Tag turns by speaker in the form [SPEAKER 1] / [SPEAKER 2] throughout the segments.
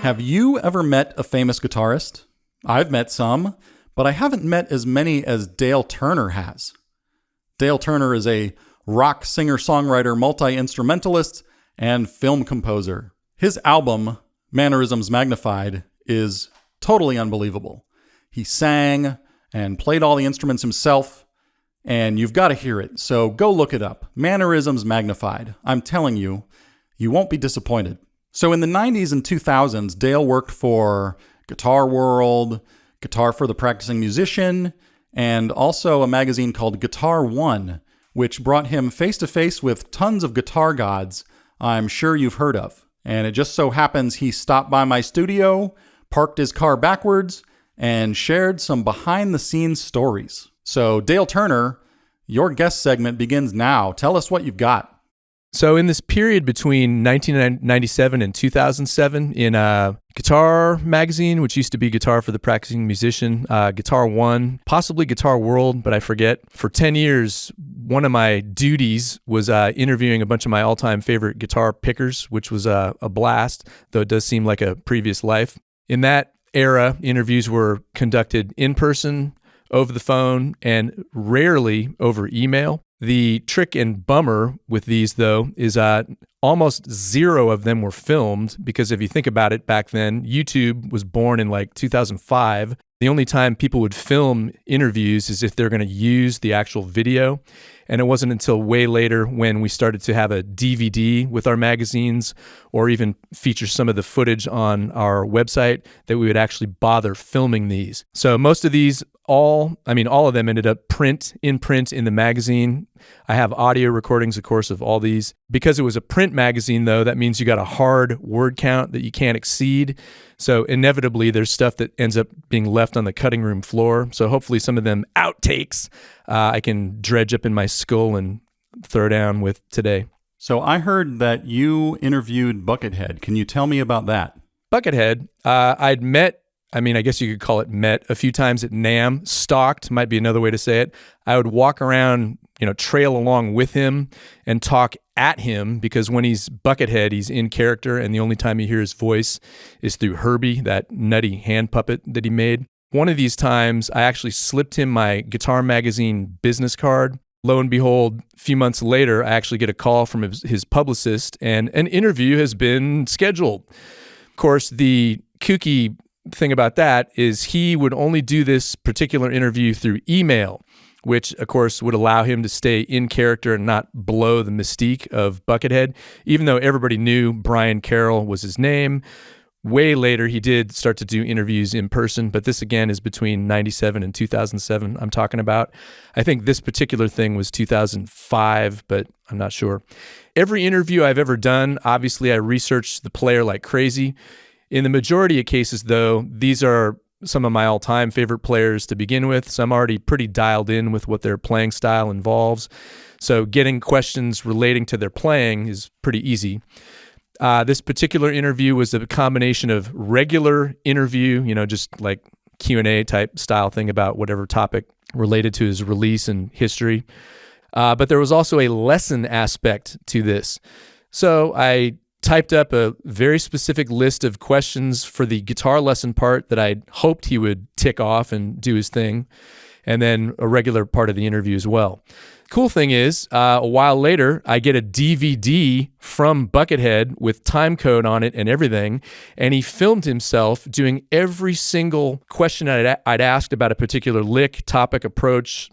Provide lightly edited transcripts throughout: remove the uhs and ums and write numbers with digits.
[SPEAKER 1] Have you ever met a famous guitarist? I've met some, but I haven't met as many as Dale Turner has. Dale Turner is a rock singer-songwriter, multi-instrumentalist, and film composer. His album, Mannerisms Magnified, is totally unbelievable. He sang and played all the instruments himself, and you've got to hear it. So go look it up. Mannerisms Magnified. I'm telling you, you won't be disappointed. So in the 90s and 2000s, Dale worked for Guitar World, Guitar for the Practicing Musician, and also a magazine called Guitar One, which brought him face-to-face with tons of guitar gods I'm sure you've heard of. And it just so happens he stopped by my studio, parked his car backwards, and shared some behind-the-scenes stories. So Dale Turner, your guest segment begins now. Tell us what you've got.
[SPEAKER 2] So in this period between 1997 and 2007, in a Guitar magazine, which used to be Guitar for the Practicing Musician, Guitar One, possibly Guitar World, but I forget, for 10 years, one of my duties was interviewing a bunch of my all-time favorite guitar pickers, which was a blast, though it does seem like a previous life. In that era, interviews were conducted in person, over the phone, and rarely over email. The trick and bummer with these, though, is almost zero of them were filmed, because if you think about it, back then, YouTube was born in like 2005. The only time people would film interviews is if they're going to use the actual video. And it wasn't until way later when we started to have a DVD with our magazines, or even feature some of the footage on our website, that we would actually bother filming these. So most of these, all of them ended up in print in the magazine. I have audio recordings, of course, of all these. Because it was a print magazine, though, that means you got a hard word count that you can't exceed. So inevitably, there's stuff that ends up being left on the cutting room floor. So hopefully some of them outtakes I can dredge up in my skull and throw down with today.
[SPEAKER 1] So I heard that you interviewed Buckethead. Can you tell me about that?
[SPEAKER 2] Buckethead, I'd met, I guess you could call it met, a few times at NAMM. Stalked might be another way to say it. I would walk around, trail along with him and talk at him, because when he's Buckethead, he's in character, and the only time you hear his voice is through Herbie, that nutty hand puppet that he made. One of these times, I actually slipped him my Guitar Magazine business card. Lo and behold, a few months later, I actually get a call from his publicist, and an interview has been scheduled. Of course, the kooky thing about that is he would only do this particular interview through email, which of course would allow him to stay in character and not blow the mystique of Buckethead, even though everybody knew Brian Carroll was his name. Way later, he did start to do interviews in person, but this again is between 97 and 2007 I'm talking about. I think this particular thing was 2005, but I'm not sure. Every interview I've ever done, obviously I researched the player like crazy. In the majority of cases, though, these are some of my all-time favorite players to begin with, so I'm already pretty dialed in with what their playing style involves. So getting questions relating to their playing is pretty easy. This particular interview was a combination of regular interview, just like Q&A type style thing about whatever topic related to his release and history. But there was also a lesson aspect to this. So I typed up a very specific list of questions for the guitar lesson part that I hoped he would tick off and do his thing, and then a regular part of the interview as well. Cool thing is, a while later, I get a DVD from Buckethead with time code on it and everything, and he filmed himself doing every single question I'd asked about a particular lick, topic, approach,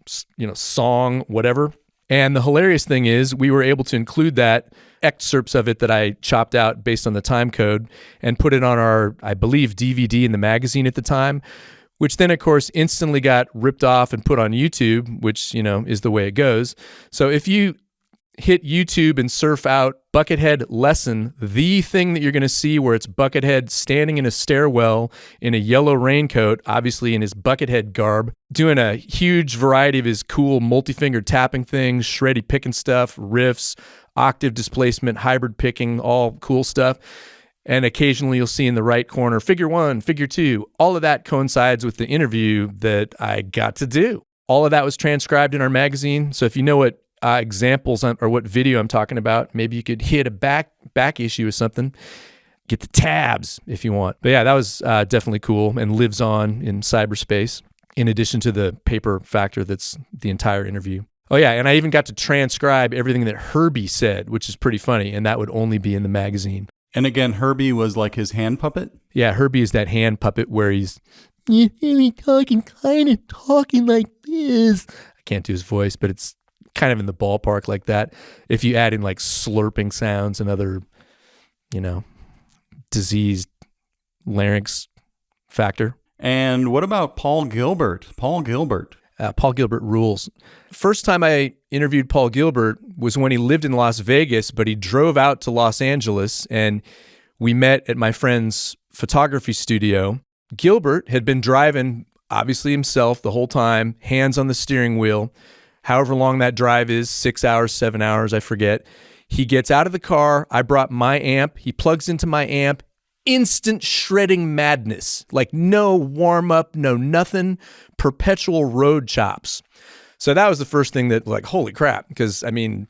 [SPEAKER 2] song, whatever. And the hilarious thing is, we were able to include that excerpts of it that I chopped out based on the time code and put it on our, I believe, DVD in the magazine at the time, which then, of course, instantly got ripped off and put on YouTube, which, is the way it goes. So if you hit YouTube and surf out Buckethead lesson, the thing that you're going to see where it's Buckethead standing in a stairwell in a yellow raincoat, obviously in his Buckethead garb, doing a huge variety of his cool multi-finger tapping things, shreddy picking stuff, riffs, octave displacement, hybrid picking, all cool stuff. And occasionally you'll see in the right corner, figure 1, figure 2. All of that coincides with the interview that I got to do. All of that was transcribed in our magazine. So if you know what examples or what video I'm talking about, maybe you could hit a back issue or something. get the tabs if you want. But yeah, that was definitely cool and lives on in cyberspace, in addition to the paper factor that's the entire interview. Oh yeah, and I even got to transcribe everything that Herbie said, which is pretty funny, and that would only be in the magazine.
[SPEAKER 1] And again, Herbie was like his hand puppet?
[SPEAKER 2] Yeah, Herbie is that hand puppet where he's talking like this. I can't do his voice, but it's kind of in the ballpark like that. If you add in like slurping sounds and other, diseased larynx factor.
[SPEAKER 1] And what about Paul Gilbert? Paul Gilbert
[SPEAKER 2] rules. First time I interviewed Paul Gilbert was when he lived in Las Vegas, but he drove out to Los Angeles, and we met at my friend's photography studio. Gilbert had been driving, obviously himself, the whole time, hands on the steering wheel, however long that drive is, 6 hours, 7 hours, I forget. He gets out of the car. I brought my amp. He plugs into my amp. Instant shredding madness. Like no warm up, no nothing. Perpetual road chops. So that was the first thing that, like, holy crap. Because, I mean,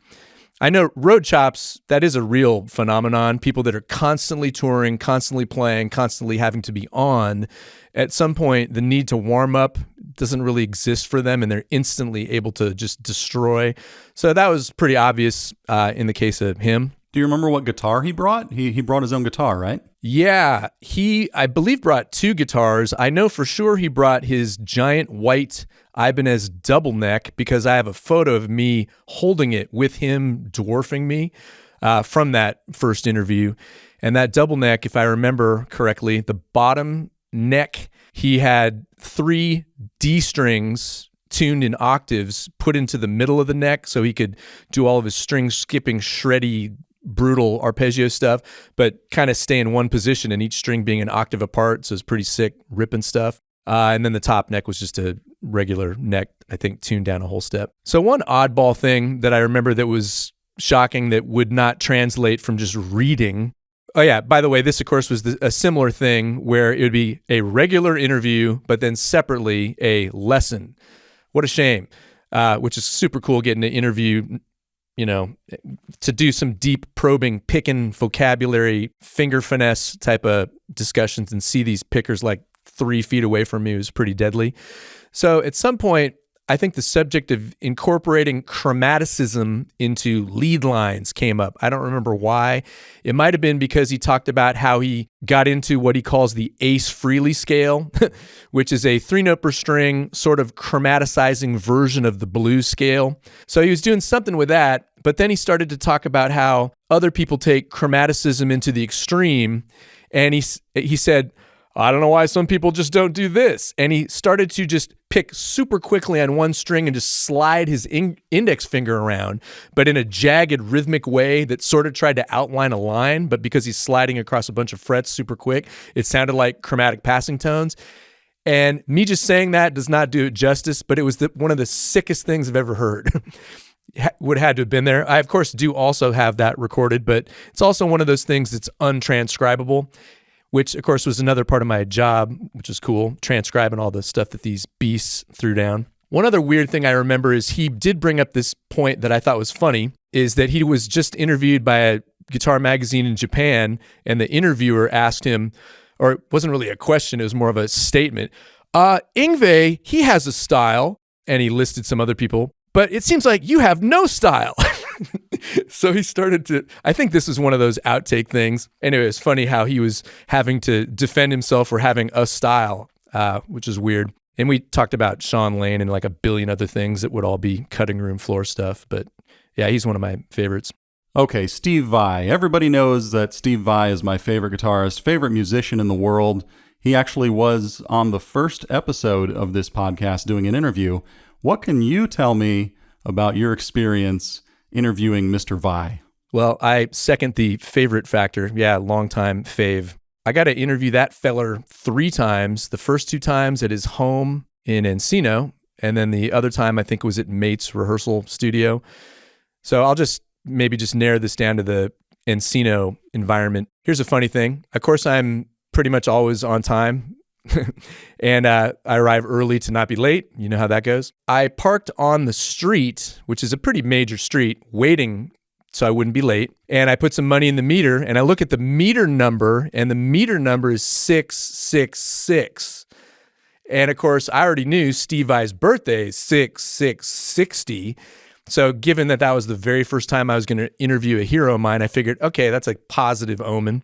[SPEAKER 2] I know road chops, that is a real phenomenon. People that are constantly touring, constantly playing, constantly having to be on. At some point, the need to warm up doesn't really exist for them, and they're instantly able to just destroy. So that was pretty obvious in the case of him.
[SPEAKER 1] Do you remember what guitar he brought? He brought his own guitar, right?
[SPEAKER 2] Yeah, he, I believe, brought 2 guitars. I know for sure he brought his giant white Ibanez double neck, because I have a photo of me holding it with him dwarfing me from that first interview. And that double neck, if I remember correctly, the bottom neck, he had 3 D strings tuned in octaves put into the middle of the neck so he could do all of his string skipping, shreddy, brutal arpeggio stuff, but kind of stay in one position, and each string being an octave apart. So it's pretty sick, ripping stuff. And then the top neck was just a regular neck, I think, tuned down a whole step. So one oddball thing that I remember that was shocking that would not translate from just reading. Oh yeah, by the way, this of course was a similar thing where it would be a regular interview, but then separately a lesson. What a shame, which is super cool, getting to interview, to do some deep probing, picking vocabulary, finger finesse type of discussions, and see these pickers like 3 feet away from me was pretty deadly. So at some point, I think the subject of incorporating chromaticism into lead lines came up. I don't remember why. It might have been because he talked about how he got into what he calls the Ace Frehley scale, which is a 3-note per string sort of chromaticizing version of the blues scale. So he was doing something with that, but then he started to talk about how other people take chromaticism into the extreme, and he said, I don't know why some people just don't do this. And he started to just pick super quickly on one string and just slide his index finger around, but in a jagged rhythmic way that sort of tried to outline a line. But because he's sliding across a bunch of frets super quick, it sounded like chromatic passing tones. And me just saying that does not do it justice, but it was one of the sickest things I've ever heard. Would have had to have been there. I, of course, do also have that recorded, but it's also one of those things that's untranscribable, which, of course, was another part of my job, which is cool, transcribing all the stuff that these beasts threw down. One other weird thing I remember is he did bring up this point that I thought was funny, is that he was just interviewed by a guitar magazine in Japan, and the interviewer asked him, or it wasn't really a question, it was more of a statement, Yngwie, he has a style, and he listed some other people, but it seems like you have no style. So he started to, I think this was one of those outtake things. Anyway, it was funny how he was having to defend himself for having a style, which is weird. And we talked about Sean Lane and like a billion other things that would all be cutting room floor stuff. But yeah, he's one of my favorites.
[SPEAKER 1] Okay, Steve Vai. Everybody knows that Steve Vai is my favorite guitarist, favorite musician in the world. He actually was on the first episode of this podcast doing an interview. What can you tell me about your experience interviewing Mr. Vai?
[SPEAKER 2] Well, I second the favorite factor. Yeah, longtime fave. I got to interview that feller 3 times. The first 2 times at his home in Encino, and then the other time I think it was at Mate's rehearsal studio. So I'll just narrow this down to the Encino environment. Here's a funny thing. Of course, I'm pretty much always on time. And I arrive early to not be late. You know how that goes. I parked on the street, which is a pretty major street, waiting so I wouldn't be late. And I put some money in the meter, and I look at the meter number, and the meter number is 666. And of course, I already knew Steve Vai's birthday is 6660. So given that was the very first time I was going to interview a hero of mine, I figured, okay, that's a positive omen.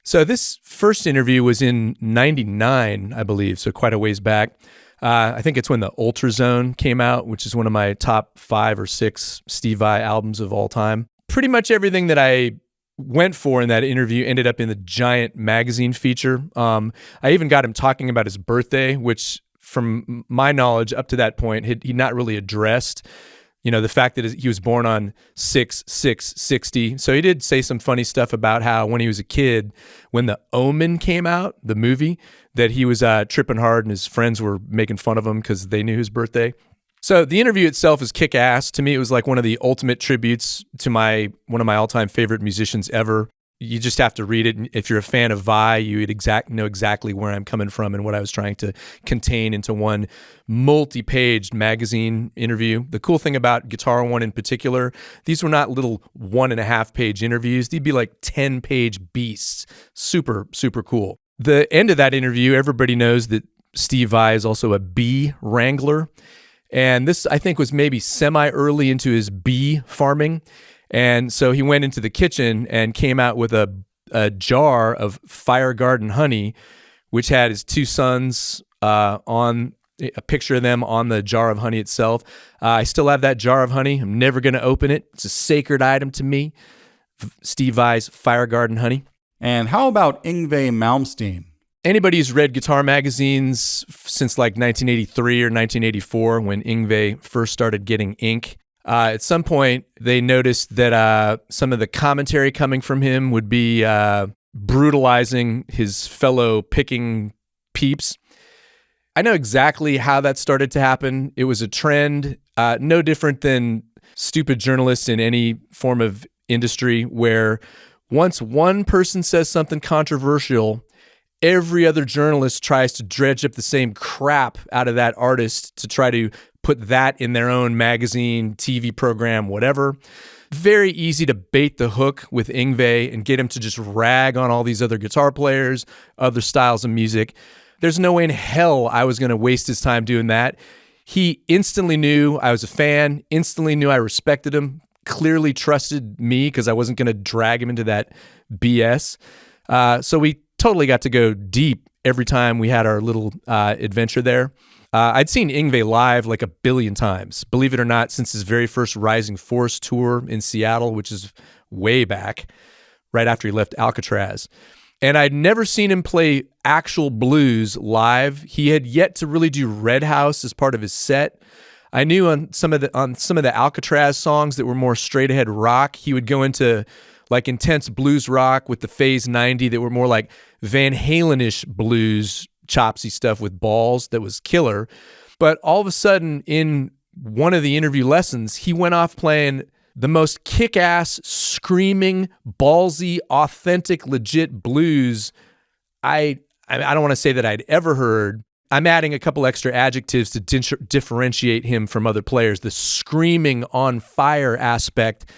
[SPEAKER 2] So this first interview was in 99, I believe, so quite a ways back. I think it's when the Ultrazone came out, which is one of my top 5 or 6 Steve Vai albums of all time. Pretty much everything that I went for in that interview ended up in the Giant magazine feature. I even got him talking about his birthday, which from my knowledge up to that point, he'd not really addressed. You know, the fact that he was born on 6/6/60. So he did say some funny stuff about how when he was a kid, when The Omen came out, the movie, that he was tripping hard and his friends were making fun of him because they knew his birthday. So the interview itself is kick-ass. To me, it was like one of the ultimate tributes to one of my all-time favorite musicians ever. You just have to read it. And if you're a fan of Vai, you would know exactly where I'm coming from and what I was trying to contain into one multi-paged magazine interview. The cool thing about Guitar One in particular, these were not little 1.5-page interviews. They'd be like 10-page beasts. Super, super cool. The end of that interview, everybody knows that Steve Vai is also a bee wrangler. And this, I think, was maybe semi-early into his bee farming. And so he went into the kitchen and came out with a jar of fire garden honey, which had his 2 sons on a picture of them on the jar of honey itself. I still have that jar of honey. I'm never going to open it. It's a sacred item to me. Steve Vai's fire garden honey.
[SPEAKER 1] And how about Yngwie Malmsteen?
[SPEAKER 2] Anybody who's read guitar magazines since like 1983 or 1984, when Yngwie first started getting ink, at some point, they noticed that some of the commentary coming from him would be brutalizing his fellow picking peeps. I know exactly how that started to happen. It was a trend, no different than stupid journalists in any form of industry, where once one person says something controversial, every other journalist tries to dredge up the same crap out of that artist to try to put that in their own magazine, TV program, whatever. Very easy to bait the hook with Yngwie and get him to just rag on all these other guitar players, other styles of music. There's no way in hell I was going to waste his time doing that. He instantly knew I was a fan, instantly knew I respected him, clearly trusted me because I wasn't going to drag him into that BS. So we totally got to go deep every time we had our little adventure there. I'd seen Yngwie live like 1 billion times, believe it or not, since his very first Rising Force tour in Seattle, which is way back, right after he left Alcatraz. And I'd never seen him play actual blues live. He had yet to really do Red House as part of his set. I knew on some of the Alcatraz songs that were more straight ahead rock, he would go into like intense blues rock with the Phase 90 that were more like Van Halen-ish blues, chopsy stuff with balls that was killer. But all of a sudden in one of the interview lessons, he went off playing the most kick-ass, screaming, ballsy, authentic, legit blues I don't want to say that I'd ever heard. I'm adding a couple extra adjectives to differentiate him from other players. The screaming on fire aspect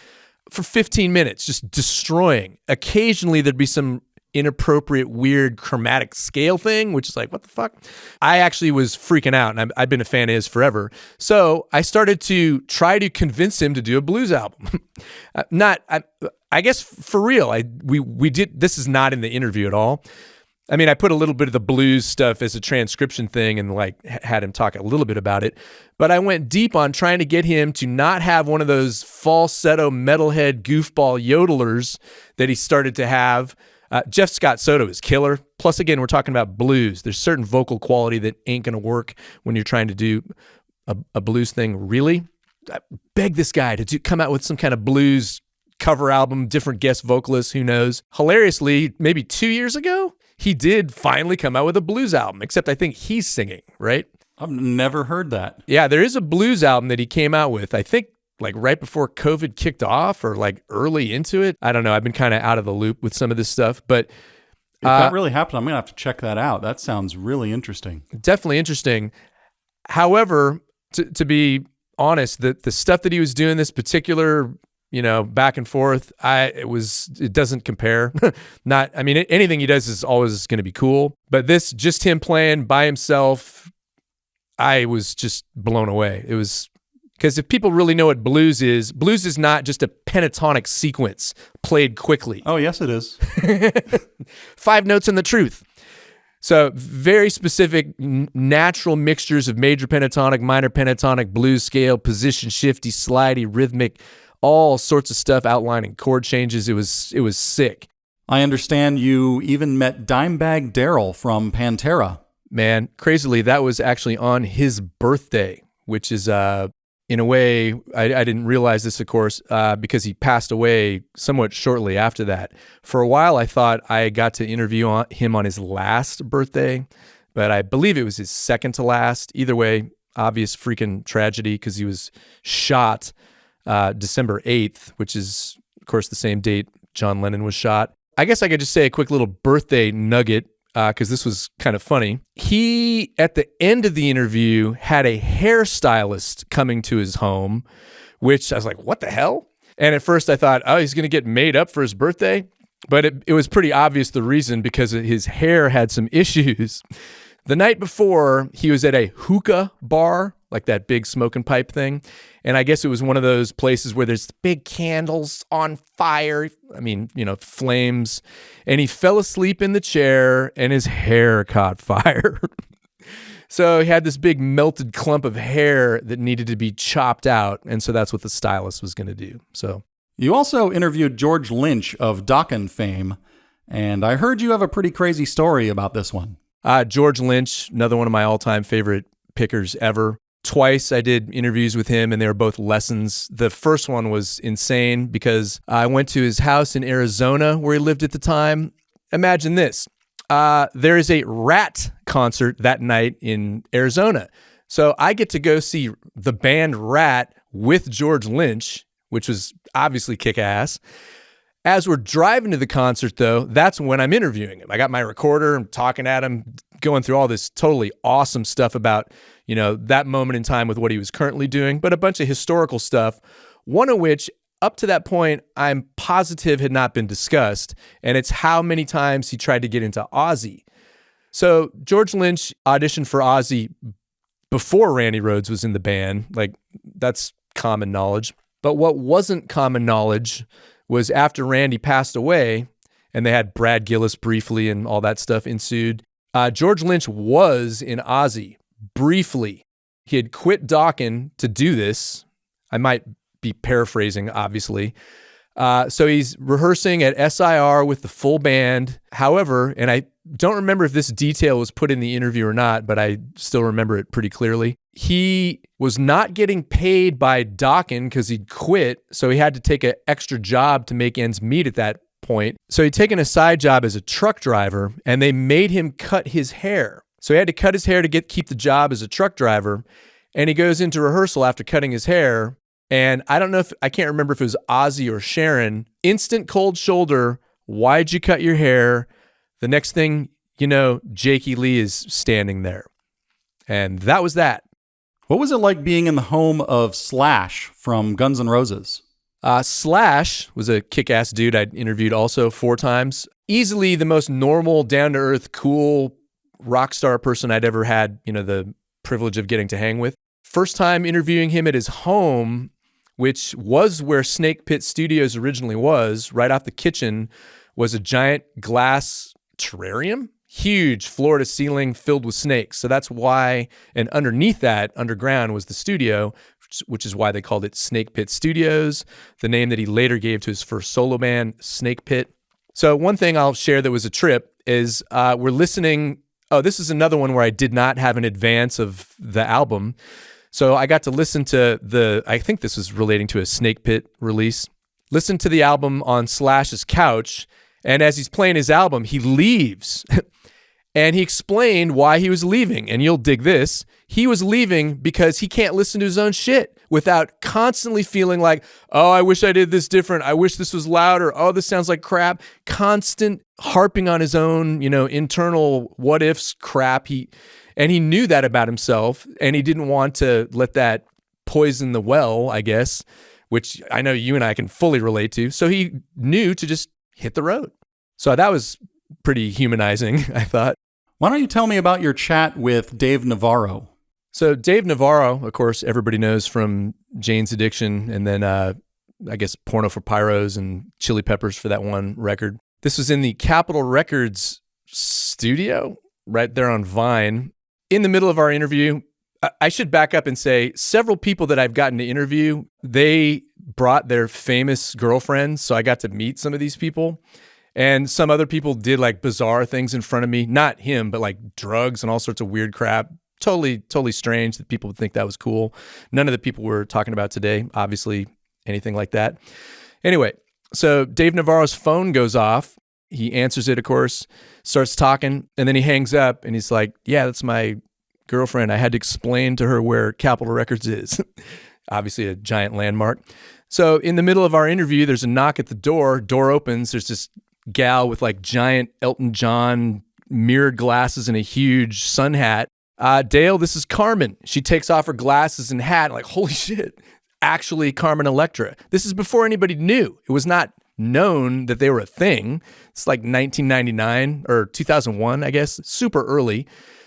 [SPEAKER 2] for 15 minutes, just destroying. Occasionally there'd be some inappropriate, weird chromatic scale thing, which is like, what the fuck? I actually was freaking out, and I've been a fan of his forever. So I started to try to convince him to do a blues album. I guess for real, we did. This is not in the interview at all. I mean, I put a little bit of the blues stuff as a transcription thing and like had him talk a little bit about it. But I went deep on trying to get him to not have one of those falsetto metalhead goofball yodelers that he started to have. Jeff Scott Soto is killer. Plus, again, we're talking about blues. There's certain vocal quality that ain't going to work when you're trying to do a blues thing. Really? I beg this guy to come out with some kind of blues cover album, different guest vocalists, who knows. Hilariously, maybe 2 years ago, he did finally come out with a blues album, except I think he's singing, right?
[SPEAKER 1] I've never heard that.
[SPEAKER 2] Yeah, there is a blues album that he came out with, I think, like right before COVID kicked off or like early into it. I don't know. I've been kind of out of the loop with some of this stuff, but
[SPEAKER 1] if that really happened, I'm going to have to check that out. That sounds really interesting.
[SPEAKER 2] Definitely interesting. However, to be honest, the stuff that he was doing, this particular, back and forth. It doesn't compare. Anything he does is always going to be cool, but this, just him playing by himself, I was just blown away. It was, because if people really know what blues is not just a pentatonic sequence played quickly.
[SPEAKER 1] Oh, yes, it is.
[SPEAKER 2] 5 notes and the truth. So very specific natural mixtures of major pentatonic, minor pentatonic, blues scale, position shifty, slidey, rhythmic, all sorts of stuff outlining chord changes. It was sick.
[SPEAKER 1] I understand you even met Dimebag Darrell from Pantera.
[SPEAKER 2] Man, crazily, that was actually on his birthday, which is in a way, I didn't realize this, of course, because he passed away somewhat shortly after that. For a while, I thought I got to interview him on his last birthday, but I believe it was his second to last. Either way, obvious freaking tragedy, because he was shot December 8th, which is, of course, the same date John Lennon was shot. I guess I could just say a quick little birthday nugget, because this was kind of funny. He, at the end of the interview, had a hairstylist coming to his home, which I was like, what the hell? And at first I thought, oh, he's going to get made up for his birthday. But it was pretty obvious the reason, because his hair had some issues. The night before, he was at a hookah bar, like that big smoking pipe thing. And I guess it was one of those places where there's big candles on fire. Flames. And he fell asleep in the chair and his hair caught fire. So he had this big melted clump of hair that needed to be chopped out. And so that's what the stylist was going to do. So
[SPEAKER 1] you also interviewed George Lynch of Dokken fame. And I heard you have a pretty crazy story about this one.
[SPEAKER 2] George Lynch, another one of my all-time favorite pickers ever. Twice I did interviews with him, and they were both lessons. The first one was insane because I went to his house in Arizona where he lived at the time. Imagine this. There is a Rat concert that night in Arizona. So I get to go see the band Rat with George Lynch, which was obviously kick-ass. As we're driving to the concert, though, that's when I'm interviewing him. I got my recorder, I'm talking at him, going through all this totally awesome stuff about, that moment in time with what he was currently doing, but a bunch of historical stuff, one of which, up to that point, I'm positive had not been discussed, and it's how many times he tried to get into Ozzy. So George Lynch auditioned for Ozzy before Randy Rhoads was in the band. Like, that's common knowledge. But what wasn't common knowledge was after Randy passed away, and they had Brad Gillis briefly and all that stuff ensued, George Lynch was in Ozzy briefly. He had quit Dokken to do this. I might be paraphrasing, obviously. So he's rehearsing at SIR with the full band. However, and I don't remember if this detail was put in the interview or not, but I still remember it pretty clearly. He was not getting paid by Dokken because he'd quit, so he had to take an extra job to make ends meet at that point. So he'd taken a side job as a truck driver, and they made him cut his hair. So he had to cut his hair to keep the job as a truck driver, and he goes into rehearsal after cutting his hair, and I can't remember if it was Ozzy or Sharon, instant cold shoulder, why'd you cut your hair? The next thing you know, Jakey Lee is standing there. And that was that.
[SPEAKER 1] What was it like being in the home of Slash from Guns N' Roses?
[SPEAKER 2] Slash was a kick-ass dude I'd interviewed also 4 times. Easily the most normal, down-to-earth, cool rock star person I'd ever had, the privilege of getting to hang with. First time interviewing him at his home, which was where Snake Pit Studios originally was, right off the kitchen, was a giant glass terrarium, huge floor to ceiling filled with snakes. So that's why, and underneath that, underground, was the studio, which is why they called it Snake Pit Studios, the name that he later gave to his first solo band, Snake Pit. So one thing I'll share that was a trip is we're listening. Oh, this is another one where I did not have an advance of the album. So I got to listen to I think this was relating to a Snake Pit release. Listen to the album on Slash's couch, and as he's playing his album, he leaves. And he explained why he was leaving, and you'll dig this. He was leaving because he can't listen to his own shit without constantly feeling like, oh, I wish I did this different. I wish this was louder. Oh, this sounds like crap. Constant harping on his own, internal what ifs crap. And he knew that about himself, and he didn't want to let that poison the well, I guess, which I know you and I can fully relate to. So he knew to just hit the road. So that was pretty humanizing, I thought.
[SPEAKER 1] Why don't you tell me about your chat with Dave Navarro?
[SPEAKER 2] So Dave Navarro, of course, everybody knows from Jane's Addiction, and then I guess Porno for Pyros and Chili Peppers for that one record. This was in the Capitol Records studio right there on Vine. In the middle of our interview, I should back up and say several people that I've gotten to interview, they brought their famous girlfriends, so I got to meet some of these people. And some other people did like bizarre things in front of me. Not him, but like drugs and all sorts of weird crap. Totally strange that people would think that was cool. None of the people we're talking about today, obviously, anything like that. Anyway, so Dave Navarro's phone goes off. He answers it, of course, starts talking, and then he hangs up and he's like, yeah, that's my girlfriend. I had to explain to her where Capitol Records is. Obviously a giant landmark. So in the middle of our interview, there's a knock at the door. Door opens. There's this gal with like giant Elton John mirrored glasses and a huge sun hat. Dale, this is Carmen. She takes off her glasses and hat. Like, holy shit, actually Carmen Electra. This is before anybody knew. It was not known that they were a thing. It's like 1999 or 2001, I guess, super early.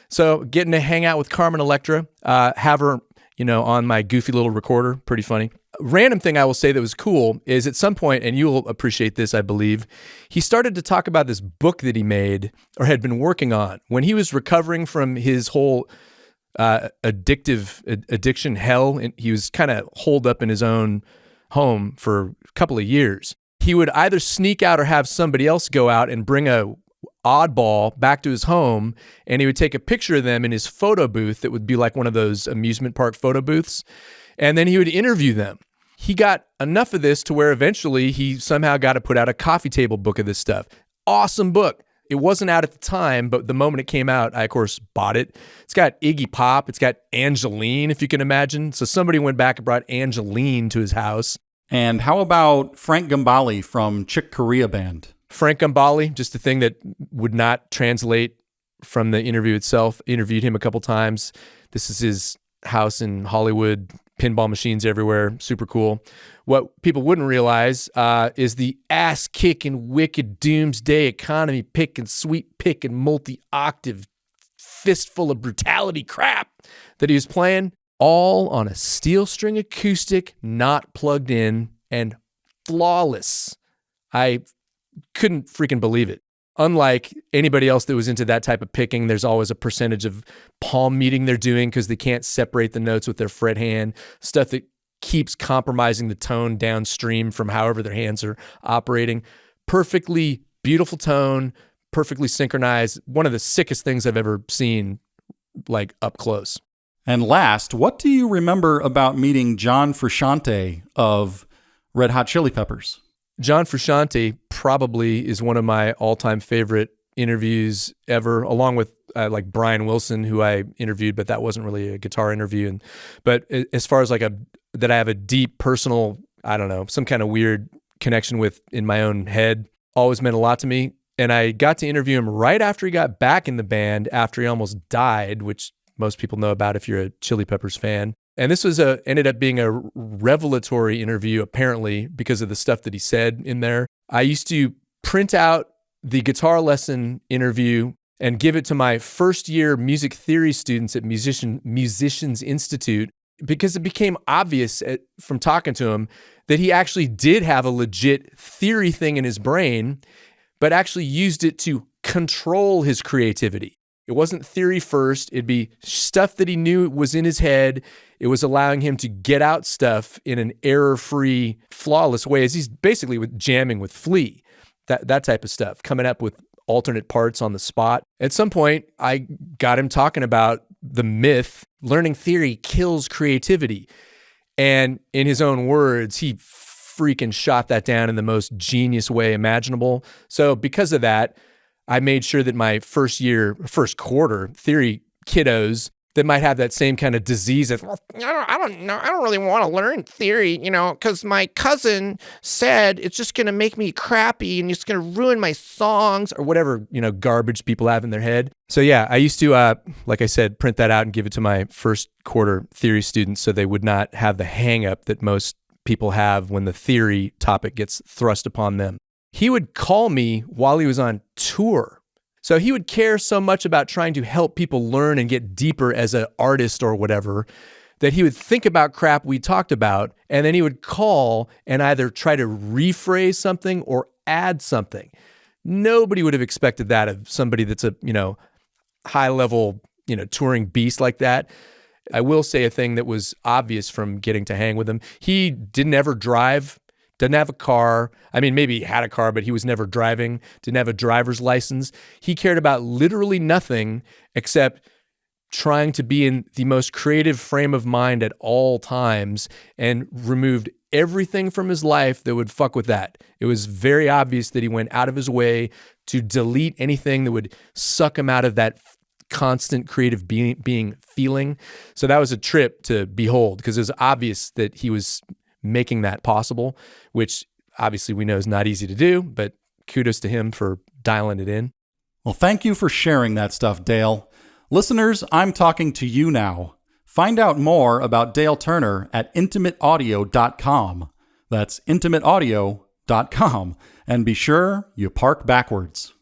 [SPEAKER 2] So getting to hang out with Carmen Electra, have her, on my goofy little recorder, pretty funny. Random thing I will say that was cool is at some point, and you'll appreciate this, I believe, he started to talk about this book that he made or had been working on when he was recovering from his whole addiction hell. And he was kind of holed up in his own home for a couple of years. He would either sneak out or have somebody else go out and bring a oddball back to his home, and he would take a picture of them in his photo booth that would be like one of those amusement park photo booths, and then he would interview them. He got enough of this to where eventually he somehow got to put out a coffee table book of this stuff. Awesome book. It wasn't out at the time, but the moment it came out, I, of course, bought it. It's got Iggy Pop. It's got Angeline, if you can imagine. So somebody went back and brought Angeline to his house.
[SPEAKER 1] And how about Frank Gambale from Chick Corea Band?
[SPEAKER 2] Frank Gambale, just a thing that would not translate from the interview itself. Interviewed him a couple times. This is his house in Hollywood. Pinball machines everywhere, super cool. What people wouldn't realize is the ass-kicking, wicked, doomsday economy-picking, sweet-picking, multi-octave, fistful of brutality crap that he was playing, all on a steel string acoustic, not plugged in, and flawless. I couldn't freaking believe it. Unlike anybody else that was into that type of picking, there's always a percentage of palm muting they're doing because they can't separate the notes with their fret hand, stuff that keeps compromising the tone downstream from however their hands are operating. Perfectly beautiful tone, perfectly synchronized. One of the sickest things I've ever seen, like up close.
[SPEAKER 1] And last, what do you remember about meeting John Frusciante of Red Hot Chili Peppers?
[SPEAKER 2] John Frusciante probably is one of my all-time favorite interviews ever, along with like Brian Wilson, who I interviewed, but that wasn't really a guitar interview. But as far as like that I have a deep personal, I don't know, some kind of weird connection with in my own head, always meant a lot to me. And I got to interview him right after he got back in the band, after he almost died, which most people know about if you're a Chili Peppers fan. And this was ended up being a revelatory interview, apparently, because of the stuff that he said in there. I used to print out the guitar lesson interview and give it to my first year music theory students at Musicians Institute, because it became obvious from talking to him that he actually did have a legit theory thing in his brain, but actually used it to control his creativity. It wasn't theory first. It'd be stuff that he knew was in his head. It was allowing him to get out stuff in an error-free, flawless way, as he's basically jamming with Flea, that type of stuff, coming up with alternate parts on the spot. At some point, I got him talking about the myth, learning theory kills creativity. And in his own words, he freaking shot that down in the most genius way imaginable. So because of that, I made sure that my first quarter theory kiddos that might have that same kind of disease of,
[SPEAKER 3] I don't know. I don't really want to learn theory, because my cousin said it's just going to make me crappy and it's going to ruin my songs
[SPEAKER 2] or whatever, garbage people have in their head. So yeah, I used to, like I said, print that out and give it to my first quarter theory students so they would not have the hang up that most people have when the theory topic gets thrust upon them. He would call me while he was on tour. So he would care so much about trying to help people learn and get deeper as an artist or whatever, that he would think about crap we talked about, and then he would call and either try to rephrase something or add something. Nobody would have expected that of somebody that's a, high level, touring beast like that. I will say a thing that was obvious from getting to hang with him. He didn't ever drive, didn't have a car. I mean, maybe he had a car, but he was never driving, didn't have a driver's license. He cared about literally nothing except trying to be in the most creative frame of mind at all times, and removed everything from his life that would fuck with that. It was very obvious that he went out of his way to delete anything that would suck him out of that constant creative being feeling. So that was a trip to behold, because it was obvious that he was making that possible, which obviously we know is not easy to do, but kudos to him for dialing it in.
[SPEAKER 1] Well, thank you for sharing that stuff, Dale. Listeners, I'm talking to you now. Find out more about Dale Turner at intimateaudio.com. That's intimateaudio.com. And be sure you park backwards.